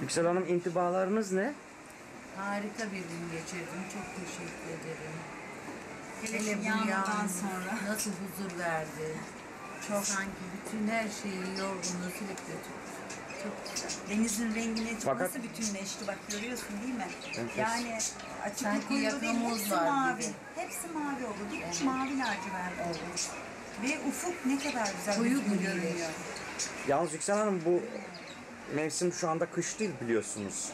Yüksel Hanım, intibalarınız ne? Harika bir gün geçirdim. Çok teşekkür ederim. Hele bu yağmurdan yağmurdan sonra. nasıl huzur verdi. Çok. Sanki bütün her şeyi, yorgunluğu silip götürdü. Çok güzel. Denizin rengine çok Fakat- nasıl bütünleşti, bak görüyorsun değil mi? Enfes. Yani açık Sanki koyu değil, yakamız hepsi var mavi. gibi. Hepsi mavi oldu değil mi? Evet. Mavi lacivert oldu. Ve ufuk ne kadar güzel Koyu gözüküyor, gri. görünüyor. Yalnız Yüksel Hanım, bu mevsim şu anda kış değil biliyorsunuz.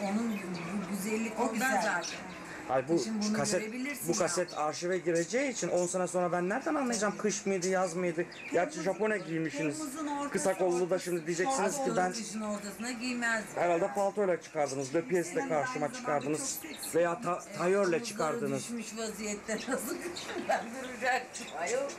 Onun bu güzellik O ondan güzel. zaten. Ay bu Kışın bunu kaset görebilirsin bu ya. kaset arşive gireceği için 10 sene sonra ben nereden anlayacağım kış mıydı yaz mıydı? Gerçi Japone giymişsiniz. Temmuz'un ortası, Kısa kollu da şimdi ortası, diyeceksiniz ki Olur, ben kışın ortasına giymez. herhalde paltoyla çıkardınız, löpiyesle Senin karşıma aynı zamanda çıkardınız çok seksi. veya tayörle Omuzları çıkardınız. düşmüş vaziyette nasıl kışından duracaktım ayol.